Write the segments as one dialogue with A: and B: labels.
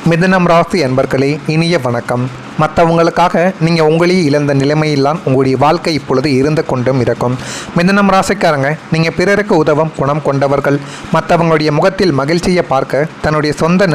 A: மிதுனம் ராசி அன்பர்களே, இனிய வணக்கம். மற்றவங்களுக்காக நீங்கள் உங்களையே இழந்த நிலைமையில்தான் உங்களுடைய வாழ்க்கை இப்பொழுது இருந்து கொண்டும் இருக்கும். மிதுனம் ராசிக்காரங்க, நீங்கள் பிறருக்கு உதவும் குணம் கொண்டவர்கள். மற்றவங்களுடைய முகத்தில் மகிழ்ச்சியை பார்க்க தன்னுடைய சொந்த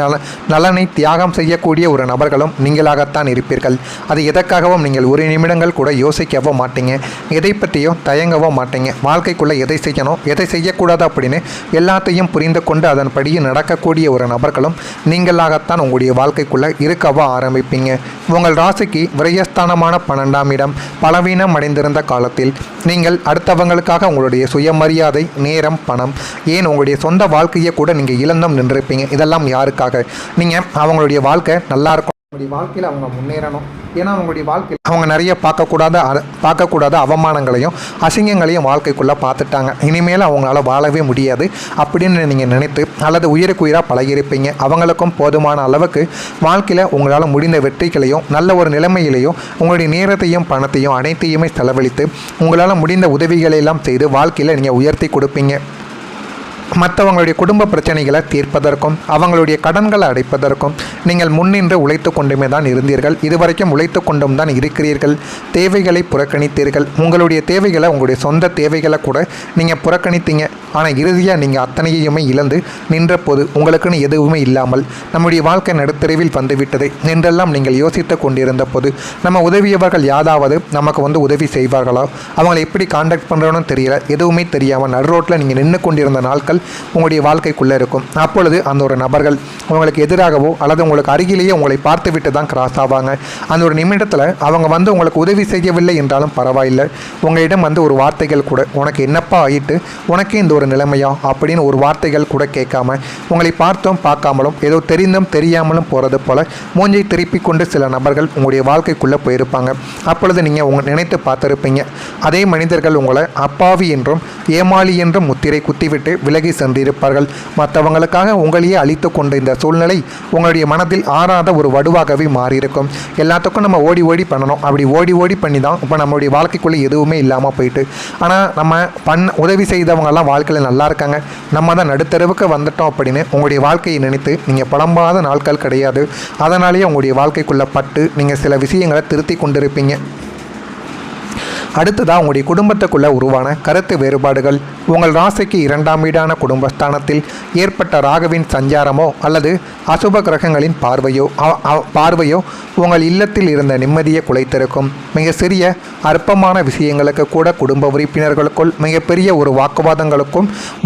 A: நலனை தியாகம் செய்யக்கூடிய ஒரு நபர்களும் நீங்களாகத்தான் இருப்பீர்கள். அது எதற்காகவும் நீங்கள் ஒரு நிமிடங்கள் கூட யோசிக்கவோ மாட்டீங்க, எதை பற்றியும் தயங்கவோ மாட்டீங்க. வாழ்க்கைக்குள்ளே எதை செய்யணும் எதை செய்யக்கூடாது அப்படின்னு எல்லாத்தையும் புரிந்து கொண்டு அதன்படி நடக்கக்கூடிய ஒரு நபர்களும் நீங்களாகத்தான் உங்களுடைய வாழ்க்கைக்குள்ளே இருக்கவோ ஆரம்பிப்பீங்க. உங்கள் ராசிக்கு விரயஸ்தானமான 12ஆம் இடம் பலவீனம் அடைந்திருந்த காலத்தில் நீங்கள் அடுத்தவங்களுக்காக உங்களுடைய சுயமரியாதை, நேரம், பணம், ஏன் உங்களுடைய சொந்த வாழ்க்கையை கூட நீங்கள் இழந்தும் நின்றிருப்பீங்க. இதெல்லாம் யாருக்காக? நீங்கள் அவங்களுடைய வாழ்க்கை நல்லா இருக்கும், அவங்களுடைய வாழ்க்கையில் அவங்க முன்னேறணும். ஏன்னா அவங்களுடைய வாழ்க்கையில் அவங்க நிறைய பார்க்கக்கூடாத அவமானங்களையும் அசிங்கங்களையும் வாழ்க்கைக்குள்ளே பார்த்துட்டாங்க. இனிமேல் அவங்களால வாழவே முடியாது அப்படின்னு நீங்கள் நினைத்து அல்லது உயிருக்கு உயிராக பழகியிருப்பீங்க. அவங்களுக்கும் போதுமான அளவுக்கு வாழ்க்கையில் உங்களால் முடிந்த வெற்றிகளையும் நல்ல ஒரு நிலைமையிலையும் உங்களுடைய நேரத்தையும் பணத்தையும் அனைத்தையுமே செலவழித்து உங்களால் முடிந்த உதவிகளையெல்லாம் செய்து வாழ்க்கையில் நீங்கள் உயர்த்தி கொடுப்பீங்க. மற்றவங்களுடைய குடும்ப பிரச்சனைகளை தீர்ப்பதற்கும் அவங்களுடைய கடன்களை அடைப்பதற்கும் நீங்கள் முன்னின்று உழைத்து கொண்டுமே தான் இருந்தீர்கள். இதுவரைக்கும் உழைத்து கொண்டும் தான் இருக்கிறீர்கள். தேவைகளை புறக்கணித்தீர்கள். உங்களுடைய தேவைகளை, உங்களுடைய சொந்த தேவைகளை கூட நீங்கள் புறக்கணித்தீங்க. ஆனால் இறுதியாக நீங்கள் அத்தனையுமே இழந்து நின்ற போது உங்களுக்குன்னு எதுவுமே இல்லாமல் நம்முடைய வாழ்க்கை நடுத்தெருவில் வந்துவிட்டது என்றெல்லாம் நீங்கள் யோசித்து கொண்டிருந்த போது நம்ம உதவியவர்கள் யாராவது நமக்கு உதவி செய்வார்களோ, அவங்களை எப்படி காண்டாக்ட் பண்ணுறோன்னு தெரியல, எதுவுமே தெரியாமல் நடு ரோட்டில் நீங்கள் நின்று கொண்டிருந்த நாட்கள் உங்களுடைய வாழ்க்கைக்குள்ளே இருக்கும். அப்பொழுது அந்த ஒரு நபர்கள் உங்களுக்கு எதிராகவோ அல்லது உங்களுக்கு அருகிலேயே உங்களை பார்த்து விட்டு தான் கிராஸ் ஆவாங்க. அந்த ஒரு நிமிடத்தில் அவங்க உங்களுக்கு உதவி செய்யவில்லை என்றாலும் பரவாயில்லை, உங்களிடம் ஒரு வார்த்தைகள் கூட, உனக்கு என்னப்பா ஆயிட்டு, உனக்கே இந்த ஒரு நிலைமையா அப்படின்னு ஒரு வார்த்தைகள் கூட கேட்காம உங்களை பார்த்தோம் பார்க்காமலும் ஏதோ தெரிந்தும் தெரியாமலும் போகிறது போல மூஞ்சை திருப்பி கொண்டு சில நபர்கள் உங்களுடைய வாழ்க்கைக்குள்ளே போயிருப்பாங்க. அப்பொழுது நீங்கள் நினைத்து பார்த்துருப்பீங்க, அதே மனிதர்கள் உங்களை அப்பாவி என்றும் ஏமாளி என்றும் முத்திரை குத்திவிட்டு விலகி சென்றிருப்பார்கள். மற்றவங்களுக்காக உங்களையே அழித்து கொண்ட இந்த சூழ்நிலை உங்களுடைய மனதில் ஆறாத ஒரு வடுவாகவே மாறியிருக்கும். எல்லாத்துக்கும் நம்ம ஓடி ஓடி பண்ணணும். அப்படி ஓடி ஓடி பண்ணி தான் இப்போ நம்மளுடைய வாழ்க்கைக்குள்ளே எதுவுமே இல்லாமல் போயிட்டு, ஆனால் நம்ம உதவி செய்தவங்கெல்லாம் வாழ்க்கையில் நல்லா இருக்காங்க, நம்ம தான் நடுத்தரவுக்கு வந்துட்டோம் அப்படின்னு உங்களுடைய வாழ்க்கையை நினைத்து நீங்கள் புலம்பாத நாட்கள் கிடையாது. அதனாலேயே உங்களுடைய வாழ்க்கைக்குள்ளே பட்டு நீங்கள் சில விஷயங்களை திருத்தி கொண்டிருப்பீங்க. அடுத்ததாக உங்களுடைய குடும்பத்துக்குள்ளே உருவான கருத்து வேறுபாடுகள். உங்கள் ராசிக்கு 2ஆம் வீடான குடும்பஸ்தானத்தில் ஏற்பட்ட ராகுவின் சஞ்சாரமோ அல்லது அசுப கிரகங்களின் பார்வையோ உங்கள் இல்லத்தில் இருந்த நிம்மதியை குலைத்திருக்கும். மிக சிறிய அற்பமான விஷயங்களுக்கு கூட குடும்ப உறுப்பினர்களுக்குள் மிகப்பெரிய ஒரு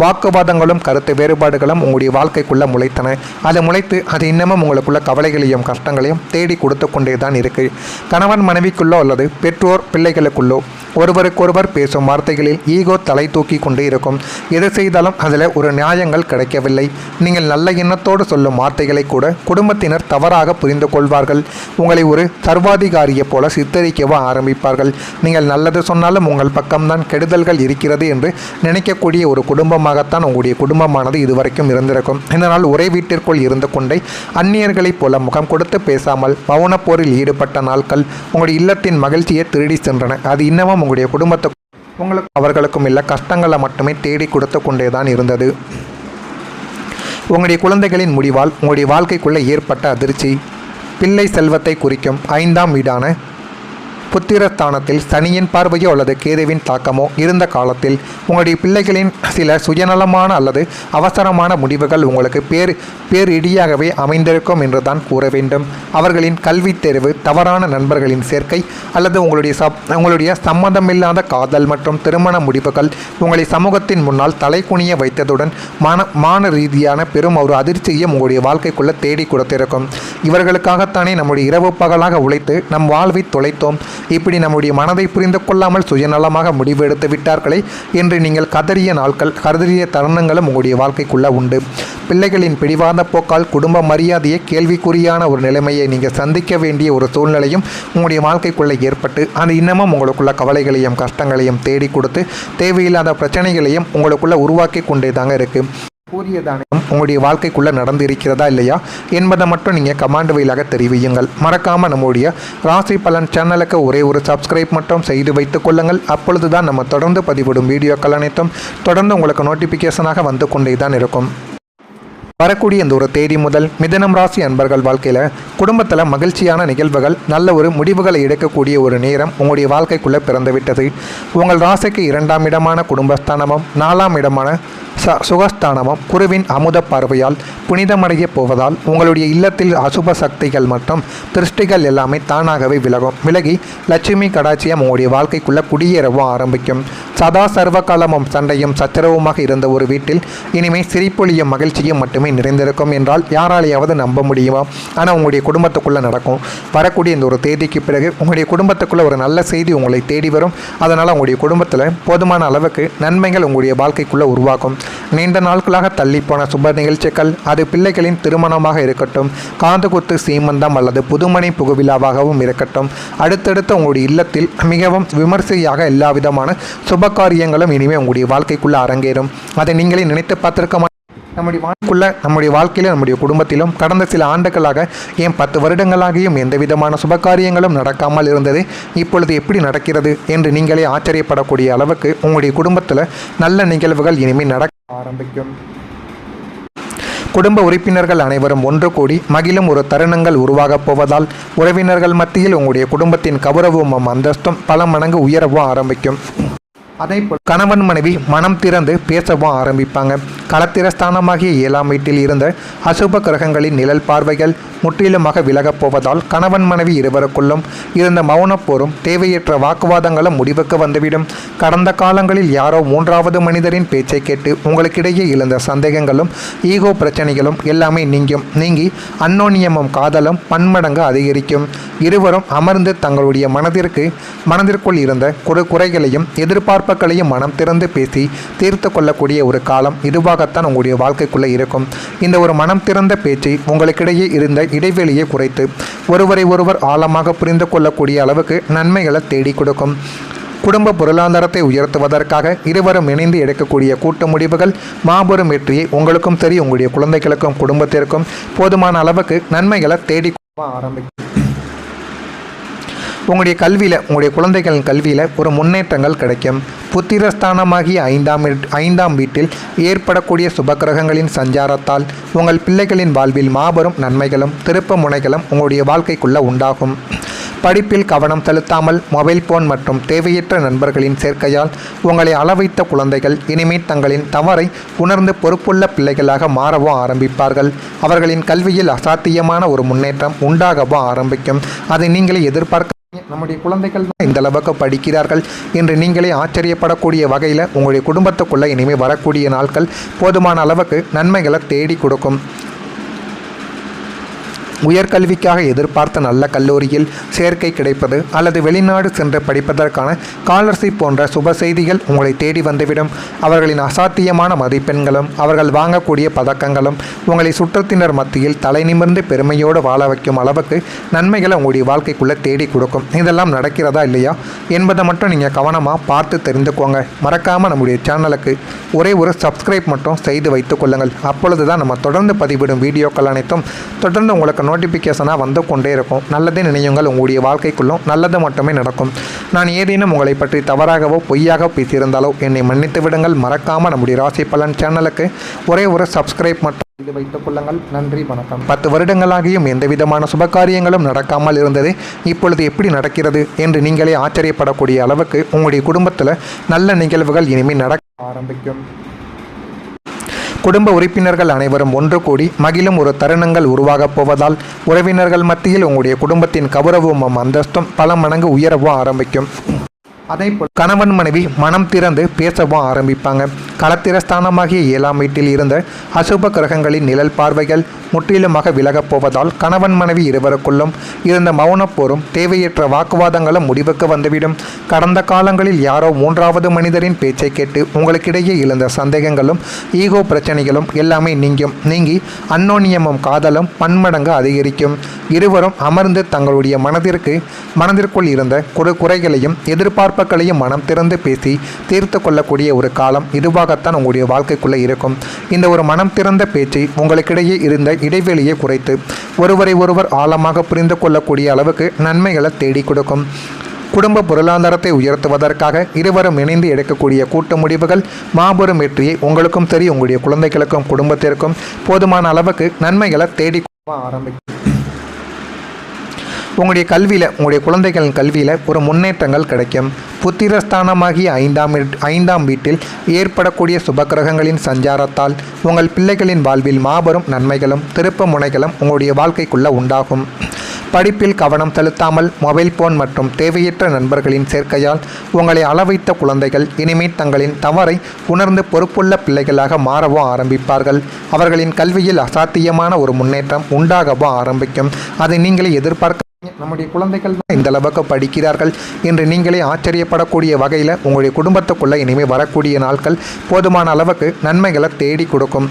A: வாக்குவாதங்களும் கருத்து வேறுபாடுகளும் உங்களுடைய வாழ்க்கைக்குள்ளே முளைத்தன. அது முளைத்து அது இன்னமும் உங்களுக்குள்ள கவலைகளையும் கஷ்டங்களையும் தேடி கொடுத்து கொண்டே தான் இருக்குது. கணவன் மனைவிக்குள்ளோ அல்லது பெற்றோர் பிள்ளைகளுக்குள்ளோ ஒருவருக்கொருவர் பேசும் வார்த்தைகளில் ஈகோ தலை தூக்கி கொண்டே இருக்கும். எது செய்தாலும் அதில் ஒரு நியாயங்கள் கிடைக்கவில்லை. நீங்கள் நல்ல எண்ணத்தோடு சொல்லும் வார்த்தைகளை கூட குடும்பத்தினர் தவறாக புரிந்து கொள்வார்கள். உங்களை ஒரு சர்வாதிகாரியை போல சித்தரிக்கவோ ஆரம்பிப்பார்கள். நீங்கள் நல்லது சொன்னாலும் உங்கள் பக்கம்தான் கெடுதல்கள் இருக்கிறது என்று நினைக்கக்கூடிய ஒரு குடும்பமாகத்தான் உங்களுடைய குடும்பமானது இதுவரைக்கும் இருந்திருக்கும். இதனால் ஒரே வீட்டிற்குள் இருந்து கொண்டே அந்நியர்களைப் போல முகம் கொடுத்து பேசாமல் மௌன போரில் ஈடுபட்ட நாட்கள் உங்களுடைய இல்லத்தின் மகிழ்ச்சியை திருடி சென்றன. அது இன்னமும் உங்களுடைய குடும்பத்துக்கு உங்களுக்கு அவர்களுக்கும் இல்லை கஷ்டங்களை மட்டுமே தேடி கொடுத்து கொண்டே தான் இருந்தது. உங்களுடைய குழந்தைகளின் முடிவால் உங்களுடைய வாழ்க்கைக்குள்ளே ஏற்பட்ட அதிர்ச்சி. பிள்ளை செல்வத்தை குறிக்கும் 5ஆம் வீடான புத்திரஸ்தானத்தில் சனியின் பார்வையோ அல்லது கேதுவின் தாக்கமோ இருந்த காலத்தில் உங்களுடைய பிள்ளைகளின் சில சுயநலமான அல்லது அவசரமான முடிவுகள் உங்களுக்கு பேரிடியாகவே அமைந்திருக்கும் என்று தான் கூற வேண்டும். அவர்களின் கல்வி தேர்வு, தவறான நண்பர்களின் சேர்க்கை அல்லது உங்களுடைய சம்மதமில்லாத காதல் மற்றும் திருமண முடிவுகள் உங்களை சமூகத்தின் முன்னால் தலைக்குனிய வைத்ததுடன் மான ரீதியான பெரும் ஒரு அதிர்ச்சியும் உங்களுடைய வாழ்க்கைக்குள்ளே தேடி கொடுத்திருக்கும். இவர்களுக்காகத்தானே நம்முடைய இரவு பகலாக உழைத்து நம் வாழ்வை தொலைத்தோம், இப்படி நம்முடைய மனதை புரிந்து கொள்ளாமல் சுயநலமாக முடிவு எடுத்து விட்டார்களே என்று நீங்கள் கதறிய தருணங்களும் உங்களுடைய வாழ்க்கைக்குள்ளே உண்டு. பிள்ளைகளின் பிடிவாத போக்கால் குடும்ப மரியாதையை கேள்விக்குறியான ஒரு நிலைமையை நீங்கள் சந்திக்க வேண்டிய ஒரு சூழ்நிலையும் உங்களுடைய வாழ்க்கைக்குள்ளே ஏற்பட்டு அது இன்னமும் உங்களுக்குள்ள கவலைகளையும் கஷ்டங்களையும் தேடி கொடுத்து தேவையில்லாத பிரச்சனைகளையும் உங்களுக்குள்ளே உருவாக்கி கொண்டே தாங்க இருக்குது. கூறிய தானியம் உங்களுடைய வாழ்க்கைக்குள்ளே நடந்து இருக்கிறதா இல்லையா என்பதை மட்டும் நீங்கள் கமெண்ட் வழியாக தெரிவியுங்கள். மறக்காமல் நம்முடைய ராசி பலன் சேனலுக்கு ஒரே ஒரு சப்ஸ்கிரைப் மட்டும் செய்து வைத்துக் கொள்ளுங்கள். அப்பொழுது தான் நம்ம தொடர்ந்து பதிவிடும் வீடியோக்கள் அனைத்தும் தொடர்ந்து உங்களுக்கு நோட்டிஃபிகேஷனாக வந்து கொண்டே தான் இருக்கும். வரக்கூடிய இந்த ஒரு தேதி முதல் மிதுனம் ராசி அன்பர்கள் வாழ்க்கையில் குடும்பத்தில் மகிழ்ச்சியான நிகழ்வுகள், நல்ல ஒரு முடிவுகளை எடுக்கக்கூடிய ஒரு நேரம் உங்களுடைய வாழ்க்கைக்குள்ளே பிறந்துவிட்டது. உங்கள் ராசிக்கு 2ஆம் இடமான குடும்பஸ்தானமும் 4ஆம் இடமான சுகஸ்தானமும் குருவின் அமுத பார்வையால் புனிதமடைய போவதால் உங்களுடைய இல்லத்தில் அசுப சக்திகள் மற்றும் திருஷ்டிகள் எல்லாமே தானாகவே விலகி லட்சுமி கடாட்சியம் உங்களுடைய வாழ்க்கைக்குள்ளே குடியேறவும் ஆரம்பிக்கும். சதா சர்வகாலமும் சண்டையும் சச்சரவுமாக இருந்த ஒரு வீட்டில் இனிமேல் சிரிப்பொலியும் மகிழ்ச்சியும் மட்டுமே நிறைந்திருக்கும் என்றால் யாராலையாவது நம்ப முடியுமா? ஆனால் உங்களுடைய குடும்பத்துக்குள்ளே நடக்கும். வரக்கூடிய இந்த ஒரு தேதிக்கு பிறகு உங்களுடைய குடும்பத்துக்குள்ளே ஒரு நல்ல செய்தி உங்களை தேடி வரும். அதனால் உங்களுடைய குடும்பத்தில் போதுமான அளவுக்கு நன்மைகள் உங்களுடைய வாழ்க்கைக்குள்ளே உருவாக்கும். நீண்ட நாட்களாக தள்ளிப்போன சுப நிகழ்ச்சிகள், அது பிள்ளைகளின் திருமணமாக இருக்கட்டும், காதுகுத்து சீமந்தம் அல்லது புதுமனை புகுவிழாவாகவும் இருக்கட்டும், அடுத்தடுத்த உங்களுடைய இல்லத்தில் மிகவும் விமர்சையாக எல்லா விதமான சுப காரியங்களும் இனிமேல் உங்களுடைய வாழ்க்கைக்குள்ளே அரங்கேறும். அதை நீங்களே நினைத்து பார்த்திருக்க நம்முடைய வாழ்க்கையிலும் நம்முடைய குடும்பத்திலும் கடந்த சில ஆண்டுகளாக 10 வருடங்களாகியும் எந்த விதமான சுபகாரியங்களும் நடக்காமல் இருந்தது இப்பொழுது எப்படி நடக்கிறது என்று நீங்களே ஆச்சரியப்படக்கூடிய அளவுக்கு உங்களுடைய குடும்பத்தில் நல்ல நிகழ்வுகள் இனிமேல் நடக்க ஆரம்பிக்கும். குடும்ப உறுப்பினர்கள் அனைவரும் ஒன்று கூடி மகிழும் ஒரு தருணங்கள் உருவாகப் போவதால் உறவினர்கள் மத்தியில் உங்களுடைய குடும்பத்தின் கௌரவமும் அந்தஸ்தும் பல மடங்கு உயரவும் ஆரம்பிக்கும். அதேபோல் கணவன் மனைவி மனம் திறந்து பேசவும் ஆரம்பிப்பாங்க. களத்திரஸ்தானமாகிய 7ஆம் வீட்டில் இருந்த அசுப கிரகங்களின் நிழல் பார்வைகள் முற்றிலுமாக விலகப் போவதால் கணவன் மனைவி இருவருக்குள்ளும் இருந்த மௌனப்போரும் தேவையற்ற வாக்குவாதங்களும் முடிவுக்கு வந்துவிடும். கடந்த காலங்களில் யாரோ 3வது மனிதரின் பேச்சை கேட்டு உங்களுக்கிடையே எழுந்த சந்தேகங்களும் ஈகோ பிரச்சனைகளும் எல்லாமே நீங்கி அன்னோன்யமும் காதலும் பன்மடங்கு அதிகரிக்கும். இருவரும் அமர்ந்து தங்களுடைய மனதிற்குள் இருந்த குறைகளையும் எதிர்பார்ப்புகளையும் மனம் திறந்து பேசி தீர்த்து கொள்ளக்கூடிய ஒரு காலம் இதுவாகத்தான் உங்களுடைய வாழ்க்கைக்குள்ளே இருக்கும். இந்த ஒரு மனம் திறந்த பேச்சை உங்களுக்கிடையே இருந்த இடைவெளியை குறைத்து ஒருவரை ஒருவர் ஆழமாக புரிந்து கொள்ளக்கூடிய அளவுக்கு நன்மைகளை தேடி கொடுக்கும். குடும்ப பொருளாதாரத்தை உயர்த்துவதற்காக இருவரும் இணைந்து எடுக்கக்கூடிய கூட்டு முடிவுகள் மாபெரும் வெற்றியை உங்களுக்கும் சரி உங்களுடைய குழந்தைகளுக்கும் குடும்பத்திற்கும் போதுமான அளவுக்கு நன்மைகளை தேடி ஆரம்பிக்கும். உங்களுடைய கல்வியில் உங்களுடைய குழந்தைகளின் கல்வியில் ஒரு முன்னேற்றங்கள் கிடைக்கும். புத்திரஸ்தானமாகிய 5ஆம் வீட்டில் ஏற்படக்கூடிய சுபகிரகங்களின் சஞ்சாரத்தால் உங்கள் பிள்ளைகளின் வாழ்வில் மாபெரும் நன்மைகளும் திருப்ப முனைகளும் உங்களுடைய வாழ்க்கைக்குள்ளே உண்டாகும். படிப்பில் கவனம் செலுத்தாமல் மொபைல் போன் மற்றும் தேவையற்ற நண்பர்களின் சேர்க்கையால் உங்களை அளவைத்த குழந்தைகள் இனிமேல் தங்களின் தவறை உணர்ந்து பொறுப்புள்ள பிள்ளைகளாக மாறவும் ஆரம்பிப்பார்கள். அவர்களின் கல்வியில் அசாத்தியமான ஒரு முன்னேற்றம் உண்டாகவும் ஆரம்பிக்கும். அதை நீங்களே எதிர்பார்க்க நம்முடைய குழந்தைகள் தான் இந்த அளவுக்கு படிக்கிறார்கள் என்று நீங்களே ஆச்சரியப்படக்கூடிய வகையில் உங்களுடைய குடும்பத்துக்குள்ளே இனிமேல் வரக்கூடிய நாட்கள் போதுமான அளவுக்கு நன்மைகளை தேடி கொடுக்கும். உயர்கல்விக்காக எதிர்பார்த்த நல்ல கல்லூரியில் சேர்க்கை கிடைப்பது அல்லது வெளிநாடு சென்று படிப்பதற்கான ஸ்காலர்ஷிப் போன்ற சுப செய்திகள் உங்களை தேடி வந்துவிடும். அவர்களின் அசாத்தியமான மதிப்பெண்களும் அவர்கள் வாங்கக்கூடிய பதக்கங்களும் உங்களை சுற்றத்தினர் மத்தியில் தலை நிமிர்ந்து பெருமையோடு வாழ வைக்கும் அளவுக்கு நன்மைகளை உங்களுடைய வாழ்க்கைக்குள்ளே தேடி கொடுக்கும். இதெல்லாம் நடக்கிறதா இல்லையா என்பதை மட்டும் நீங்கள் கவனமாக பார்த்து தெரிந்துக்கோங்க. மறக்காமல் நம்முடைய சேனலுக்கு ஒரே ஒரு சப்ஸ்கிரைப் மட்டும் செய்து வைத்துக் கொள்ளுங்கள். அப்பொழுது தான் நம்ம தொடர்ந்து பதிவிடும் வீடியோக்கள் அனைத்தும் தொடர்ந்து உங்களுக்கு நோட்டிஃபிகேஷனாக வந்து கொண்டே இருக்கும். நல்லதே நினையுங்கள், உங்களுடைய வாழ்க்கைக்குள்ளும் நல்லது மட்டுமே நடக்கும். நான் ஏதேனும் உங்களை பற்றி தவறாகவோ பொய்யாக பேசியிருந்தாலோ என்னை மன்னித்து விடுங்கள். மறக்காமல் நம்முடைய ராசி பலன் சேனலுக்கு ஒரே ஒரு சப்ஸ்கிரைப் மட்டும் செய்து வைத்துக் கொள்ளுங்கள். நன்றி, வணக்கம். 10 வருடங்களாகியும் எந்த விதமான சுபகாரியங்களும் நடக்காமல் இருந்தது இப்பொழுது எப்படி நடக்கிறது என்று நீங்களே ஆச்சரியப்படக்கூடிய அளவுக்கு உங்களுடைய குடும்பத்தில் நல்ல நிகழ்வுகள் இனிமேல் நடக்க ஆரம்பிக்கும். குடும்ப உறுப்பினர்கள் அனைவரும் ஒன்று கூடி மகிழும் ஒரு தருணங்கள் உருவாகப் போவதால் உறவினர்கள் மத்தியில் உங்களுடைய குடும்பத்தின் கௌரவமும் அந்தஸ்தும் பல மடங்கு உயரவும் ஆரம்பிக்கும். அதேபோல் கணவன் மனைவி மனம் திறந்து பேசவும் ஆரம்பிப்பாங்க. களத்திரஸ்தானமாகிய 7ஆம் வீட்டில் இருந்த அசுப கிரகங்களின் நிழல் பார்வைகள் முற்றிலுமாக விலகப் போவதால் கணவன் மனைவி இருவருக்குள்ளும் இருந்த மௌனப்போரும் தேவையற்ற வாக்குவாதங்களும் முடிவுக்கு வந்துவிடும். கடந்த காலங்களில் யாரோ 3வது மனிதரின் பேச்சை கேட்டு உங்களுக்கிடையே எழுந்த சந்தேகங்களும் ஈகோ பிரச்சனைகளும் எல்லாமே நீங்கி அன்னோன்யமும் காதலும் பன்மடங்கு அதிகரிக்கும். இருவரும் அமர்ந்து தங்களுடைய மனதிற்குள் இருந்த குறைகளையும் எதிர்பார்ப்புகளையும் மனம் திறந்து பேசி தீர்த்து கொள்ளக்கூடிய ஒரு காலம் இதுவாகத்தான் உங்களுடைய வாழ்க்கைக்குள்ளே இருக்கும். இந்த ஒரு மனம் திறந்த பேச்சை உங்களுக்கிடையே இருந்த இடைவெளியை குறைத்து ஒருவரை ஒருவர் ஆழமாக புரிந்து கொள்ளக்கூடிய அளவுக்கு நன்மைகளை தேடி கொடுக்கும். குடும்ப பொருளாதாரத்தை உயர்த்துவதற்காக இருவரும் இணைந்து எடுக்கக்கூடிய கூட்டு முடிவுகள் மாபெரும் வெற்றியை உங்களுக்கும் சரி உங்களுடைய குழந்தைகளுக்கும் குடும்பத்திற்கும் போதுமான அளவுக்கு நன்மைகளை தேடி ஆரம்பிக்கும். உங்களுடைய கல்வியில் உங்களுடைய குழந்தைகளின் கல்வியில் ஒரு முன்னேற்றங்கள் கிடைக்கும். புத்திரஸ்தானமாகிய ஐந்தாம் வீட்டில் ஏற்படக்கூடிய சுபக்கிரகங்களின் சஞ்சாரத்தால் உங்கள் பிள்ளைகளின் வாழ்வில் மாபெரும் நன்மைகளும் திருப்ப முனைகளும் உங்களுடைய வாழ்க்கைக்குள்ளே உண்டாகும். படிப்பில் கவனம் செலுத்தாமல் மொபைல் போன் மற்றும் தேவையற்ற நண்பர்களின் சேர்க்கையால் உங்களை அளவைத்த குழந்தைகள் இனிமேல் தங்களின் தவறை உணர்ந்து பொறுப்புள்ள பிள்ளைகளாக மாறவும் ஆரம்பிப்பார்கள். அவர்களின் கல்வியில் அசாத்தியமான ஒரு முன்னேற்றம் உண்டாகவும் ஆரம்பிக்கும். அதை நீங்களே எதிர்பார்க்க நம்முடைய குழந்தைகள் தான் இந்த அளவுக்கு படிக்கிறார்கள் என்று நீங்களே ஆச்சரியப்படக்கூடிய வகையில் உங்களுடைய குடும்பத்துக்குள்ளே இனிமேல் வரக்கூடிய நாட்கள் போதுமான அளவுக்கு நன்மைகளை தேடி கொடுக்கும்.